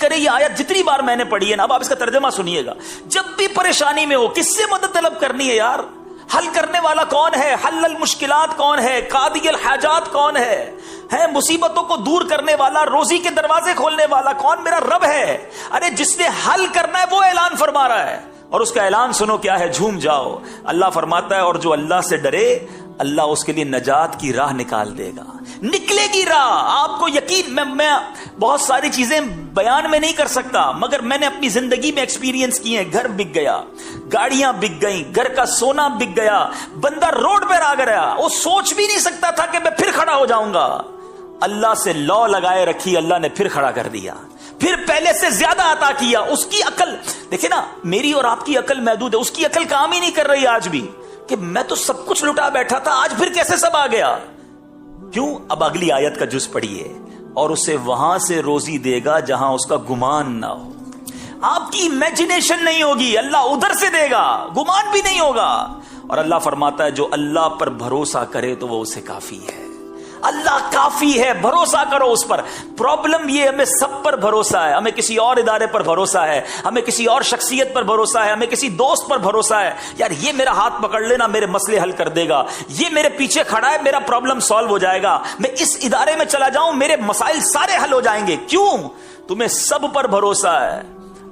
کرے یہ آیت جتنی بار میں نے پڑھی ہے نا, اب آپ اس کا ترجمہ سنیے گا. جب بھی پریشانی میں ہو کس سے مدد طلب کرنی ہے یار؟ حل کرنے والا کون ہے؟ حل المشکلات کون ہے؟ قاضی الحاجات کون ہے مصیبتوں کو دور کرنے والا, روزی کے دروازے کھولنے والا کون؟ میرا رب ہے. ارے جس نے حل کرنا ہے وہ اعلان فرما رہا ہے, اور اس کا اعلان سنو کیا ہے, جھوم جاؤ. اللہ فرماتا ہے اور جو اللہ سے ڈرے اللہ اس کے لیے نجات کی راہ نکال دے گا. نکلے گی راہ, آپ کو یقین. میں بہت ساری چیزیں بیان میں نہیں کر سکتا, مگر میں نے اپنی زندگی میں ایکسپیرینس کی ہیں. گھر بک گیا, گاڑیاں بک گئیں, گھر کا سونا بک گیا, بندہ روڈ پر آ گیا, وہ سوچ بھی نہیں سکتا تھا کہ میں پھر کھڑا ہو جاؤں گا. اللہ سے لو لگائے رکھی, اللہ نے پھر کھڑا کر دیا, پھر پہلے سے زیادہ عطا کیا. اس کی عقل دیکھیں نا, میری اور آپ کی عقل محدود ہے, اس کی عقل کام ہی نہیں کر رہی آج بھی, کہ میں تو سب کچھ لٹا بیٹھا تھا, آج پھر کیسے سب آ گیا. کیوں؟ اب اگلی آیت کا جز پڑھیے, اور اسے وہاں سے روزی دے گا جہاں اس کا گمان نہ ہو. آپ کی امیجنیشن نہیں ہوگی, اللہ ادھر سے دے گا, گمان بھی نہیں ہوگا. اور اللہ فرماتا ہے جو اللہ پر بھروسہ کرے تو وہ اسے کافی ہے. اللہ کافی ہے, بھروسہ کرو اس پر. پرابلم یہ ہمیں سب پر بھروسہ ہے, ہمیں کسی اور ادارے پر بھروسہ ہے, ہمیں کسی اور شخصیت پر بھروسہ ہے, ہمیں کسی دوست پر بھروسہ ہے. یار یہ میرا ہاتھ پکڑ لینا, میرے مسئلے حل کر دے گا, یہ میرے پیچھے کھڑا ہے, میرا پرابلم سالو ہو جائے گا, میں اس ادارے میں چلا جاؤں میرے مسائل سارے حل ہو جائیں گے. کیوں؟ تمہیں سب پر بھروسہ ہے,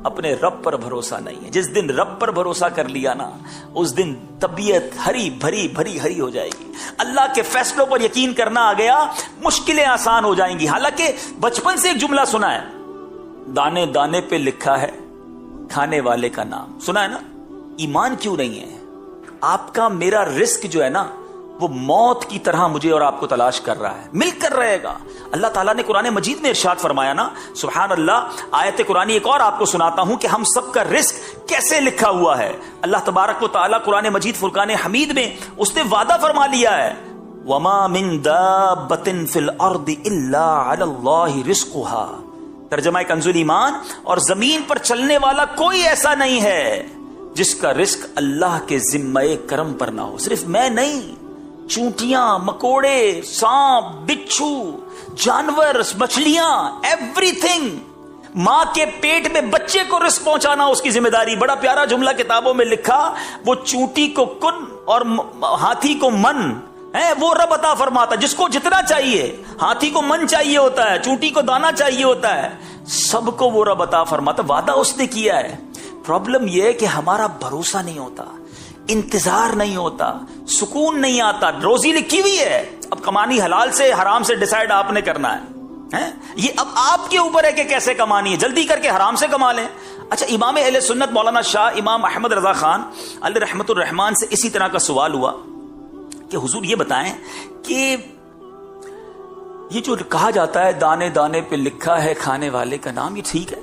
اپنے رب پر بھروسہ نہیں ہے. جس دن رب پر بھروسہ کر لیا نا, اس دن طبیعت ہری بھری بھری ہری ہو جائے گی. اللہ کے فیصلوں پر یقین کرنا آ گیا, مشکلیں آسان ہو جائیں گی. حالانکہ بچپن سے ایک جملہ سنا ہے, دانے دانے پہ لکھا ہے کھانے والے کا نام. سنا ہے نا؟ ایمان کیوں نہیں ہے آپ کا؟ میرا رزق جو ہے نا وہ موت کی طرح مجھے اور آپ کو تلاش کر رہا ہے, مل کر رہے گا. اللہ تعالیٰ نے قرآن مجید میں ارشاد فرمایا نا, سبحان اللہ. آیت قرآن ایک اور آپ کو سناتا ہوں کہ ہم سب کا رزق کیسے لکھا ہوا ہے. اللہ تبارک و تعالیٰ قرآن مجید فرقان حمید میں اس نے وعدہ فرما لیا ہے, وَمَا مِن دَابَّةٍ فِي الْأَرْضِ إِلَّا عَلَى اللَّهِ رِزْقُهَا. ترجمہ کنز ایمان, اور زمین پر چلنے والا کوئی ایسا نہیں ہے جس کا رزق اللہ کے ذمہ کرم پر نہ ہو. صرف میں نہیں, چونٹیاں, مکوڑے, سانپ, بچھو, جانور, مچھلیاں, ایوری تھنگ. ماں کے پیٹ میں بچے کو رزق پہنچانا اس کی ذمہ داری. بڑا پیارا جملہ کتابوں میں لکھا, وہ چونٹی کو کن اور ہاتھی کو من ہے, وہ رب عطا فرماتا. جس کو جتنا چاہیے, ہاتھی کو من چاہیے ہوتا ہے, چونٹی کو دانا چاہیے ہوتا ہے, سب کو وہ رب عطا فرماتا. وعدہ اس نے کیا ہے. پرابلم یہ ہے کہ ہمارا بھروسہ نہیں ہوتا, انتظار نہیں ہوتا, سکون نہیں آتا. روزی لکھی ہوئی ہے, اب کمانی حلال سے حرام سے ڈیسائیڈ آپ نے کرنا ہے. یہ اب آپ کے اوپر ہے کہ کیسے کمانی ہے. جلدی کر کے حرام سے کما لیں. اچھا, امام اہل سنت مولانا شاہ امام احمد رضا خان علیہ رحمت الرحمان سے اسی طرح کا سوال ہوا کہ حضور یہ بتائیں کہ یہ جو کہا جاتا ہے دانے دانے پہ لکھا ہے کھانے والے کا نام, یہ ٹھیک ہے؟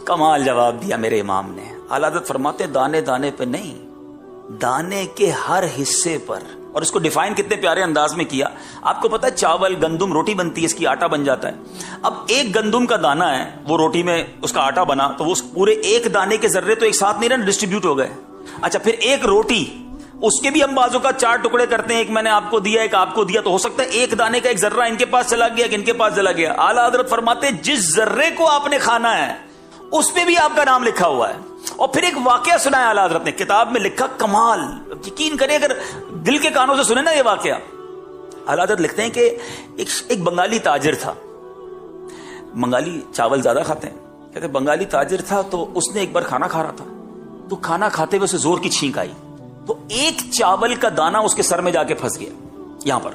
کمال جواب دیا میرے امام نے. اعلیٰ حضرت فرماتے دانے دانے پہ نہیں, دانے کے ہر حصے پر. اور اس کو ڈیفائن کتنے پیارے انداز میں کیا. آپ کو پتا ہے چاول, گندم, روٹی بنتی ہے, اس کی آٹا بن جاتا ہے. اب ایک گندم کا دانہ ہے, وہ روٹی میں اس کا آٹا بنا, تو وہ پورے ایک دانے کے ذرے تو ایک ساتھ نہیں رہے, ڈسٹریبیوٹ ہو گئے. اچھا, پھر ایک روٹی, اس کے بھی ہم بازو کا 4 ٹکڑے کرتے ہیں, ایک میں نے آپ کو دیا, ایک آپ کو دیا, تو ہو سکتا ہے ایک دانے کا ایک ذرہ ان کے پاس چلا گیا, ایک ان کے پاس چلا گیا. اعلیٰ حضرت فرماتے جس ذرے کو آپ نے کھانا ہے اس پہ بھی آپ کا نام لکھا ہوا ہے. اور پھر ایک واقعہ سنایا اعلیٰ حضرت نے, کتاب میں لکھا, کمال. یقین کریں اگر دل کے کانوں سے سنیں نا یہ واقعہ. اعلیٰ حضرت لکھتے ہیں کہ ایک بنگالی تاجر تھا. بنگالی چاول زیادہ کھاتے ہیں, کہتے بنگالی تاجر تھا, تو اس نے ایک بار کھانا کھا رہا تھا, تو کھانا کھاتے ہوئے اسے زور کی چھینک آئی, تو ایک چاول کا دانہ اس کے سر میں جا کے پھنس گیا. یہاں پر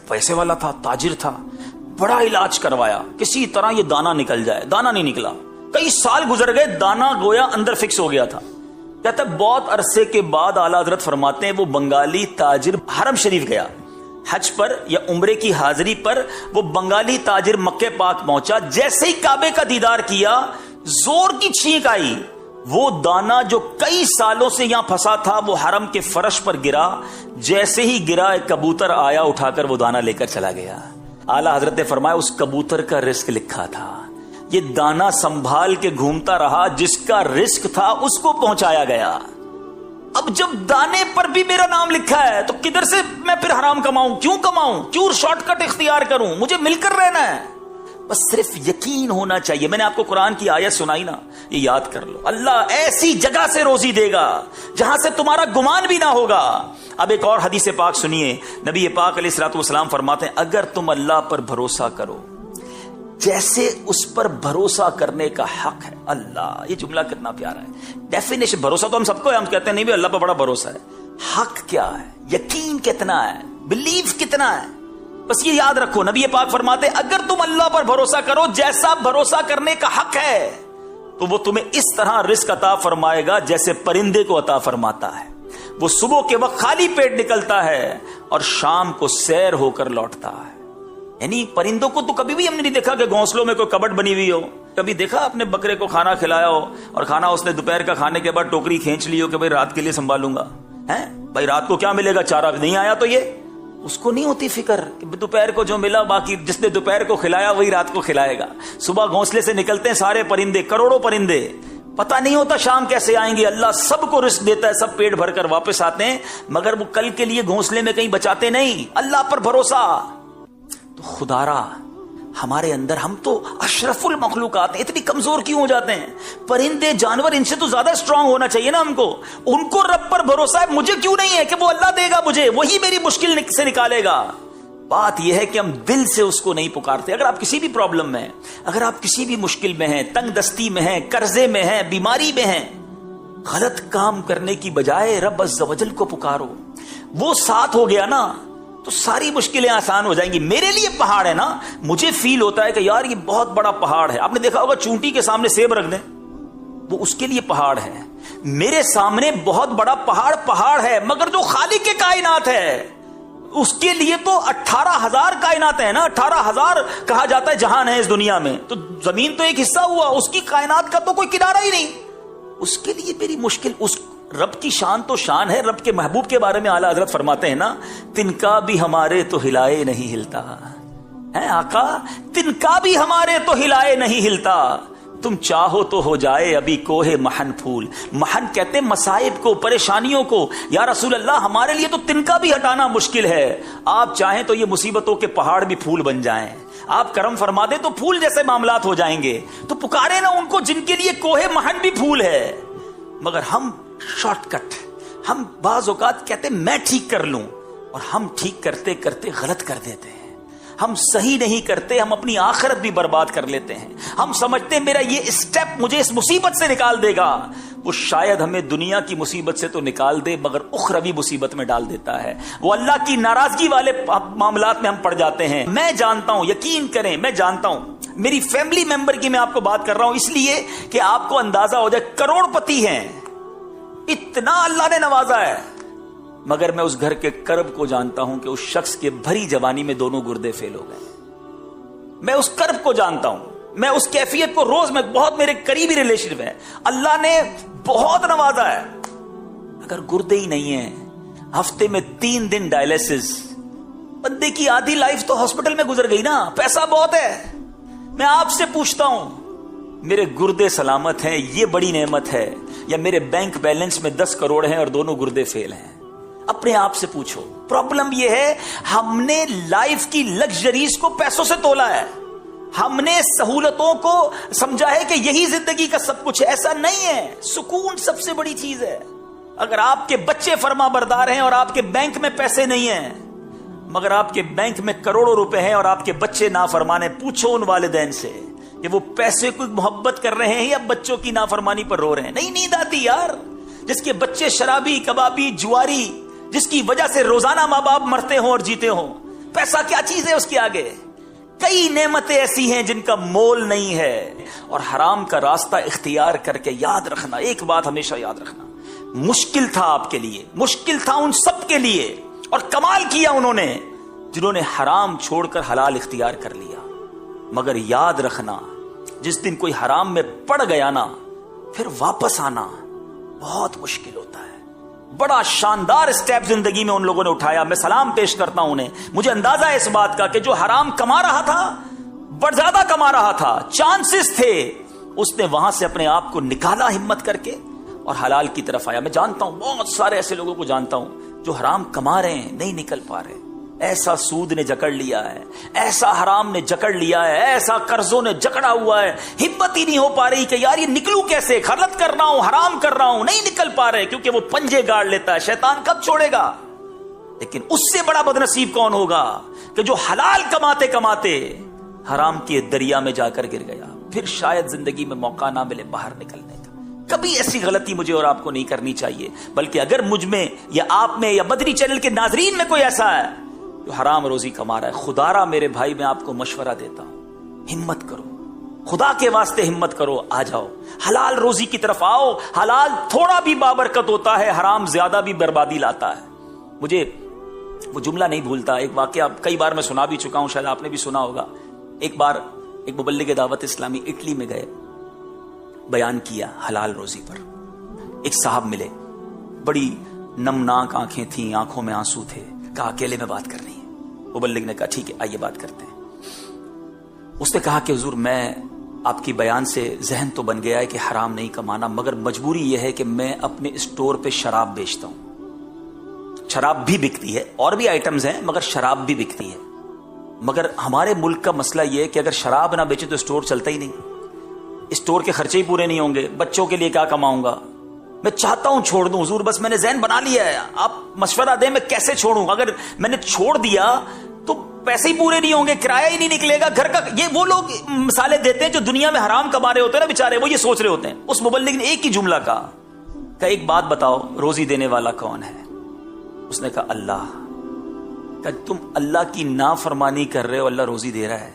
پیسے والا تھا, تاجر تھا, بڑا علاج کروایا, کسی طرح یہ دانہ نکل جائے, دانہ نہیں نکلا. کئی سال گزر گئے, دانہ گویا اندر فکس ہو گیا تھا. کہتا ہے بہت عرصے کے بعد اعلیٰ حضرت فرماتے ہیں وہ بنگالی تاجر حرم شریف گیا, حج پر یا عمرے کی حاضری پر. وہ بنگالی تاجر مکہ پاک پہنچا, جیسے ہی کعبے کا دیدار کیا, زور کی چھینک آئی. وہ دانہ جو کئی سالوں سے یہاں پھنسا تھا وہ حرم کے فرش پر گرا. جیسے ہی گرا, ایک کبوتر آیا, اٹھا کر وہ دانہ لے کر چلا گیا. اعلیٰ حضرت نے فرمایا اس کبوتر کا رزق لکھا تھا, یہ دانہ سنبھال کے گھومتا رہا, جس کا رزق تھا اس کو پہنچایا گیا. اب جب دانے پر بھی میرا نام لکھا ہے تو کدھر سے میں پھر حرام کماؤں؟ کیوں کماؤں؟ کیوں شارٹ کٹ اختیار کروں؟ مجھے مل کر رہنا ہے. بس صرف یقین ہونا چاہیے. میں نے آپ کو قرآن کی آیت سنائی نا, یہ یاد کر لو. اللہ ایسی جگہ سے روزی دے گا جہاں سے تمہارا گمان بھی نہ ہوگا. اب ایک اور حدیث پاک سنیے. نبی پاک علیہ الصلوۃ والسلام فرماتے ہیں اگر تم اللہ پر بھروسہ کرو جیسے اس پر بھروسہ کرنے کا حق ہے. اللہ, یہ جملہ کتنا پیارا ہے. ڈیفینیشن بھروسہ تو ہم سب کو ہے, ہم کہتے ہیں نہیں بھی اللہ پر بڑا بھروسہ ہے. حق کیا ہے, یقین کتنا ہے, بلیف کتنا ہے. بس یہ یاد رکھو, نبی پاک فرماتے ہیں اگر تم اللہ پر بھروسہ کرو جیسا بھروسہ کرنے کا حق ہے تو وہ تمہیں اس طرح رزق عطا فرمائے گا جیسے پرندے کو عطا فرماتا ہے. وہ صبح کے وقت خالی پیٹ نکلتا ہے اور شام کو سیر ہو کر لوٹتا ہے. یعنی پرندوں کو تو کبھی بھی ہم نے نہیں دیکھا کہ گھونسلوں میں کوئی کبٹ بنی ہوئی ہو. کبھی دیکھا اپنے بکرے کو کھانا کھلایا ہو اور کھانا اس نے دوپہر کا کھانے کے بعد ٹوکری کھینچ لی ہو کہ بھائی رات کے لیے سنبھالوں گا. بھائی رات کو کیا ملے گا, چارہ نہیں آیا تو یہ اس کو نہیں ہوتی فکر کہ دوپہر کو جو ملا باقی جس نے دوپہر کو کھلایا وہی رات کو کھلائے گا. صبح گھونسلے سے نکلتے ہیں سارے پرندے, کروڑوں پرندے, پتہ نہیں ہوتا شام کیسے آئیں گے. اللہ سب کو رزق دیتا ہے, سب پیٹ بھر کر واپس آتے ہیں, مگر وہ کل کے لیے گھونسلے میں کہیں بچاتے نہیں. اللہ پر بھروسہ. تو خدارا ہمارے اندر, ہم تو اشرف المخلوقات ہیں, اتنی کمزور کیوں ہو جاتے ہیں؟ پرندے جانور ان سے تو زیادہ اسٹرانگ ہونا چاہیے نا ہم کو. ان کو رب پر بھروسہ ہے, مجھے کیوں نہیں ہے کہ وہ اللہ دے گا مجھے, وہی میری مشکل سے نکالے گا. بات یہ ہے کہ ہم دل سے اس کو نہیں پکارتے. اگر آپ کسی بھی پرابلم میں ہیں, اگر آپ کسی بھی مشکل میں ہیں, تنگ دستی میں ہیں, قرضے میں ہیں, بیماری میں ہیں, غلط کام کرنے کی بجائے رب عز و جل کو پکارو. وہ ساتھ ہو گیا نا تو ساری مشکلیں آسان ہو جائیں گی. میرے لیے پہاڑ ہے نا, مجھے فیل ہوتا ہے کہ یار یہ بہت بڑا پہاڑ ہے. آپ نے دیکھا ہوگا چونٹی کے سامنے سیب رکھ دیں, وہ اس کے لیے پہاڑ ہے. میرے سامنے بہت بڑا پہاڑ ہے, مگر جو خالق کے کائنات ہے اس کے لیے تو 18,000 کائنات ہیں نا. 18,000 کہا جاتا ہے جہان ہے اس دنیا میں, تو زمین تو ایک حصہ ہوا, اس کی کائنات کا تو کوئی کنارہ ہی نہیں. اس کے لیے میری مشکل, اس رب کی شان تو شان ہے. رب کے محبوب کے بارے میں اعلیٰ حضرت فرماتے ہیں نا, تنکا بھی ہمارے تو ہلائے نہیں ہلتا ہے. آقا تنکا بھی ہمارے تو ہلائے نہیں ہلتا, تم چاہو تو ہو جائے ابھی کوہ محن پھول. محن کہتے ہیں مصائب کو, پریشانیوں کو. یا رسول اللہ ہمارے لیے تو تنکا بھی ہٹانا مشکل ہے, آپ چاہیں تو یہ مصیبتوں کے پہاڑ بھی پھول بن جائیں. آپ کرم فرما دیں تو پھول جیسے معاملات ہو جائیں گے. تو پکارے نا ان کو جن کے لیے کوہ محن بھی پھول ہے. مگر ہم شارٹ کٹ, ہم بعض اوقات کہتے ہیں میں ٹھیک کر لوں, اور ہم ٹھیک کرتے کرتے غلط کر دیتے ہیں. ہم صحیح نہیں کرتے, ہم اپنی آخرت بھی برباد کر لیتے ہیں. ہم سمجھتے ہیں میرا یہ اسٹیپ مجھے اس مصیبت سے نکال دے گا. وہ شاید ہمیں دنیا کی مصیبت سے تو نکال دے مگر اخروی مصیبت میں ڈال دیتا ہے. وہ اللہ کی ناراضگی والے معاملات میں ہم پڑ جاتے ہیں. میں جانتا ہوں, یقین کریں میں جانتا ہوں, میری فیملی ممبر کی میں آپ کو بات کر رہا ہوں اس لیے کہ آپ کو اندازہ ہو جائے. کروڑ پتی ہیں, اتنا اللہ نے نوازا ہے, مگر میں اس گھر کے کرب کو جانتا ہوں کہ اس شخص کے بھری جوانی میں دونوں گردے فیل ہو گئے. میں اس کرب کو جانتا ہوں, میں اس کیفیت کو روز, میں بہت میرے قریبی ریلیشن ہے, اللہ نے بہت نوازا ہے, اگر گردے ہی نہیں ہیں, ہفتے میں 3 دن ڈائلیسس, بندے کی آدھی لائف تو ہاسپٹل میں گزر گئی نا. پیسہ بہت ہے, میں آپ سے پوچھتا ہوں میرے گردے سلامت ہیں, یہ بڑی نعمت ہے, یا میرے بینک بیلنس میں 10 کروڑ ہیں اور دونوں گردے فیل ہیں؟ اپنے آپ سے پوچھو. پرابلم یہ ہے ہم نے لائف کی لگژریز کو پیسوں سے تولا ہے, ہم نے سہولتوں کو سمجھا ہے کہ یہی زندگی کا سب کچھ ہے. ایسا نہیں ہے. سکون سب سے بڑی چیز ہے. اگر آپ کے بچے فرما بردار ہیں اور آپ کے بینک میں پیسے نہیں ہیں, مگر آپ کے بینک میں کروڑوں روپے ہیں اور آپ کے بچے نافرمان ہیں, پوچھو ان والدین سے کہ وہ پیسے کو محبت کر رہے ہیں یا بچوں کی نافرمانی پر رو رہے ہیں. نہیں نیند آتی یار. جس کے بچے شرابی, کبابی, جواری, جس کی وجہ سے روزانہ ماں باپ مرتے ہوں اور جیتے ہوں, پیسہ کیا چیز ہے اس کے آگے؟ کئی نعمتیں ایسی ہیں جن کا مول نہیں ہے. اور حرام کا راستہ اختیار کر کے یاد رکھنا, ایک بات ہمیشہ یاد رکھنا, مشکل تھا آپ کے لیے, مشکل تھا ان سب کے لیے, اور کمال کیا انہوں نے جنہوں نے حرام چھوڑ کر حلال اختیار کر لیا. مگر یاد رکھنا جس دن کوئی حرام میں پڑ گیا نا, پھر واپس آنا بہت مشکل ہوتا ہے. بڑا شاندار اسٹیپ زندگی میں ان لوگوں نے اٹھایا. میں سلام پیش کرتا ہوں انہیں. مجھے اندازہ ہے اس بات کا کہ جو حرام کما رہا تھا, بڑھ زیادہ کما رہا تھا, چانسز تھے, اس نے وہاں سے اپنے آپ کو نکالا ہمت کر کے اور حلال کی طرف آیا. میں جانتا ہوں بہت سارے ایسے لوگوں کو جانتا ہوں جو حرام کما رہے ہیں, نہیں نکل پا رہے, ایسا سود نے جکڑ لیا ہے، ایسا حرام نے جکڑ لیا ہے، ایسا قرضوں نے جکڑا ہوا ہے، ہمت ہی نہیں ہو پا رہی کہ یار یہ نکلوں کیسے، غلط کر رہا ہوں، حرام کر رہا ہوں، نہیں نکل پا رہے، کیونکہ وہ پنجے گاڑ لیتا ہے، شیطان کب چھوڑے گا؟ لیکن اس سے بڑا بدنصیب کون ہوگا کہ جو حلال کماتے کماتے حرام کے دریا میں جا کر گر گیا، پھر شاید زندگی میں موقع نہ ملے باہر نکلنے کا۔ کبھی ایسی غلطی مجھے اور آپ کو نہیں کرنی چاہیے، بلکہ اگر مجھ میں یا آپ میں یا مدنی چینل کے ناظرین میں کوئی ایسا ہے جو حرام روزی کما رہا ہے، خدا را میرے بھائی میں آپ کو مشورہ دیتا ہوں، ہمت کرو، خدا کے واسطے ہمت کرو، آ جاؤ حلال روزی کی طرف آؤ۔ حلال تھوڑا بھی بابرکت ہوتا ہے، حرام زیادہ بھی بربادی لاتا ہے۔ مجھے وہ جملہ نہیں بھولتا، ایک واقعہ کئی بار میں سنا بھی چکا ہوں، شاید آپ نے بھی سنا ہوگا۔ ایک بار ایک مبلغ دعوت اسلامی اٹلی میں گئے، بیان کیا حلال روزی پر۔ ایک صاحب ملے، بڑی نمناک آنکھیں تھیں، آنکھوں میں آنسو تھے، کہا اکیلے میں بات کرنی ہے۔ مبلغ نے کہا ٹھیک ہے آئیے بات کرتے ہیں۔ اس نے کہا کہ حضور میں آپ کی بیان سے ذہن تو بن گیا ہے کہ حرام نہیں کمانا، مگر مجبوری یہ ہے کہ میں اپنے اسٹور پہ شراب بیچتا ہوں۔ شراب بھی بکتی ہے، اور بھی آئٹمز ہیں، مگر شراب بھی بکتی ہے۔ مگر ہمارے ملک کا مسئلہ یہ ہے کہ اگر شراب نہ بیچے تو اسٹور چلتا ہی نہیں، اسٹور کے خرچے ہی پورے نہیں ہوں گے، بچوں کے لیے کیا کماؤں گا؟ میں چاہتا ہوں چھوڑ دوں حضور، بس میں نے ذہن بنا لیا ہے، آپ مشورہ دیں میں کیسے چھوڑوں؟ اگر میں نے چھوڑ دیا تو پیسے ہی پورے نہیں ہوں گے، کرایہ ہی نہیں نکلے گا گھر کا۔ یہ وہ لوگ مثالیں دیتے ہیں جو دنیا میں حرام کما رہے ہوتے ہیں نا بیچارے، وہ یہ سوچ رہے ہوتے ہیں۔ اس مبلغ نے ایک ہی جملہ کہا کہ ایک بات بتاؤ، روزی دینے والا کون ہے؟ اس نے کہا اللہ۔ کہ تم اللہ کی نافرمانی کر رہے ہو، اللہ روزی دے رہا ہے،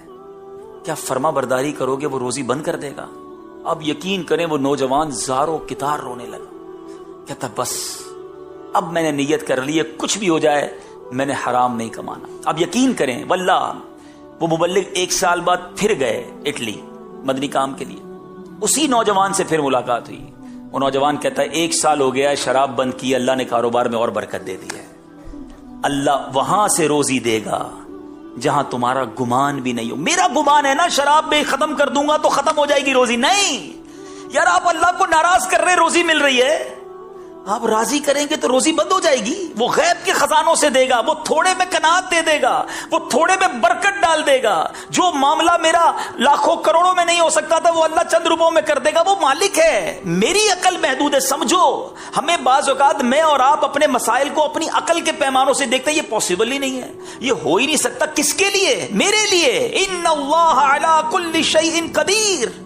کیا فرما برداری کرو گے وہ روزی بند کر دے گا؟ اب یقین کریں وہ نوجوان زاروں کتار رونے لگا، کہتا بس اب میں نے نیت کر لی ہے، کچھ بھی ہو جائے میں نے حرام نہیں کمانا۔ اب یقین کریں واللہ وہ مبلغ 1 سال بعد پھر گئے اٹلی مدنی کام کے لیے، اسی نوجوان سے پھر ملاقات ہوئی۔ وہ نوجوان کہتا ہے 1 سال ہو گیا ہے شراب بند کی، اللہ نے کاروبار میں اور برکت دے دی ہے۔ اللہ وہاں سے روزی دے گا جہاں تمہارا گمان بھی نہیں ہو۔ میرا گمان ہے نا شراب میں ختم کر دوں گا تو ختم ہو جائے گی روزی، نہیں یار، آپ اللہ کو ناراض کر رہے، روزی مل رہی ہے، آپ راضی کریں گے تو روزی بند ہو جائے گی۔ وہ غیب کے خزانوں سے دے گا، وہ تھوڑے میں قناعت دے دے گا، وہ تھوڑے میں برکت ڈال دے گا۔ جو معاملہ میرا لاکھوں کروڑوں میں نہیں ہو سکتا تھا وہ اللہ چند روپوں میں کر دے گا، وہ مالک ہے۔ میری عقل محدود ہے، سمجھو۔ ہمیں بعض اوقات میں اور آپ اپنے مسائل کو اپنی عقل کے پیمانوں سے دیکھتے ہیں، یہ پاسبل ہی نہیں ہے، یہ ہو ہی نہیں سکتا۔ کس کے لیے؟ میرے لیے۔ ان اللہ علی کل شیء قدیر،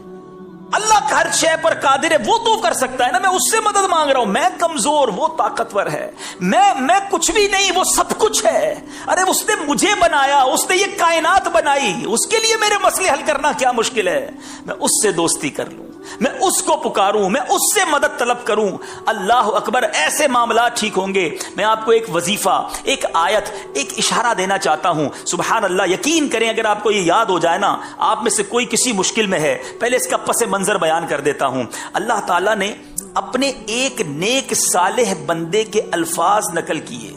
اللہ ہر شے پر قادر ہے، وہ تو کر سکتا ہے نا، میں اس سے مدد مانگ رہا ہوں۔ میں کمزور، وہ طاقتور ہے، میں کچھ بھی نہیں، وہ سب کچھ ہے۔ ارے اس نے مجھے بنایا، اس نے یہ کائنات بنائی، اس کے لیے میرے مسئلے حل کرنا کیا مشکل ہے؟ میں اس سے دوستی کر لوں، میں اس کو پکاروں، میں اس سے مدد طلب کروں۔ اللہ اکبر، ایسے معاملات ٹھیک ہوں گے۔ میں آپ کو ایک وظیفہ، ایک آیت، ایک اشارہ دینا چاہتا ہوں، سبحان اللہ۔ یقین کریں اگر آپ کو یہ یاد ہو جائے نا، آپ میں سے کوئی کسی مشکل میں ہے، پہلے اس کا پس منظر بیان کر دیتا ہوں۔ اللہ تعالیٰ نے اپنے ایک نیک صالح بندے کے الفاظ نقل کیے،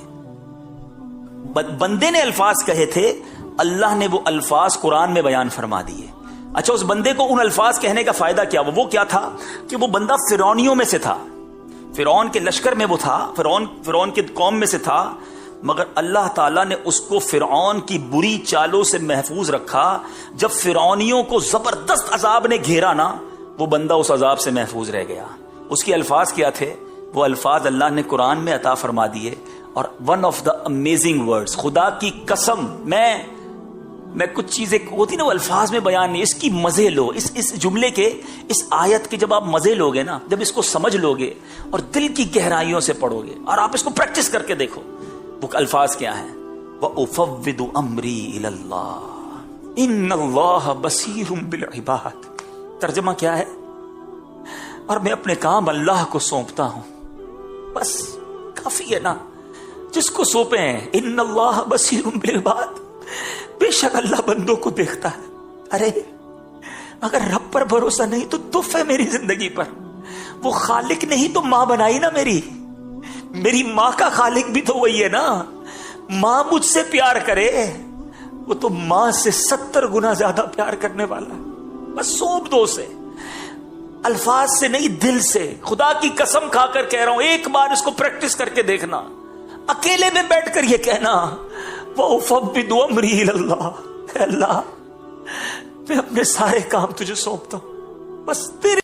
بندے نے الفاظ کہے تھے، اللہ نے وہ الفاظ قرآن میں بیان فرما دیے۔ اچھا، اس بندے کو ان الفاظ کہنے کا فائدہ کیا؟ وہ کیا تھا کہ وہ بندہ فرعونیوں میں سے تھا، فرعون کے لشکر میں وہ تھا، فرعون کی قوم میں سے تھا، مگر اللہ تعالیٰ نے اس کو فرعون کی بری چالوں سے محفوظ رکھا۔ جب فرعونیوں کو زبردست عذاب نے گھیرا نا، وہ بندہ اس عذاب سے محفوظ رہ گیا۔ اس کے الفاظ کیا تھے؟ وہ الفاظ اللہ نے قرآن میں عطا فرما دیے، اور one of the amazing words, خدا کی قسم، میں کچھ چیزیں ہوتی نا وہ الفاظ میں بیان نہیں، اس کی مزے لو، اس جملے کے، اس آیت کے جب آپ مزے لوگے نا، جب اس کو سمجھ لوگے اور دل کی گہرائیوں سے پڑھو گے اور آپ اس کو پریکٹس کر کے دیکھو، وہ الفاظ کیا ہیں؟ وَأُفَوِّضُ أَمْرِي إِلَى اللَّهِ إِنَّ اللَّهَ بَصِيرٌ بِالْعِبَادِ۔ ترجمہ کیا ہے؟ اور میں اپنے کام اللہ کو سونپتا ہوں، بس کافی ہے نا، جس کو سونپے ہیں۔ ان اللہ بصیر بالعباد، بے شک اللہ بندوں کو دیکھتا ہے۔ ارے اگر رب پر بھروسہ نہیں تو تف ہے میری زندگی پر۔ وہ خالق نہیں تو ماں بنائی نا میری ماں کا خالق بھی تو وہی ہے نا۔ ماں مجھ سے پیار کرے، وہ تو ماں سے 70 گنا زیادہ پیار کرنے والا ہے۔ بس سونپ دو اسے، الفاظ سے نہیں دل سے۔ خدا کی قسم کھا کر کہہ رہا ہوں، ایک بار اس کو پریکٹس کر کے دیکھنا، اکیلے میں بیٹھ کر یہ کہنا، وَأُفَوِّضُ أَمْرِي إِلَى اللَّهِ، اے اللہ میں اپنے سارے کام تجھے سونپتا ہوں، بس تیرے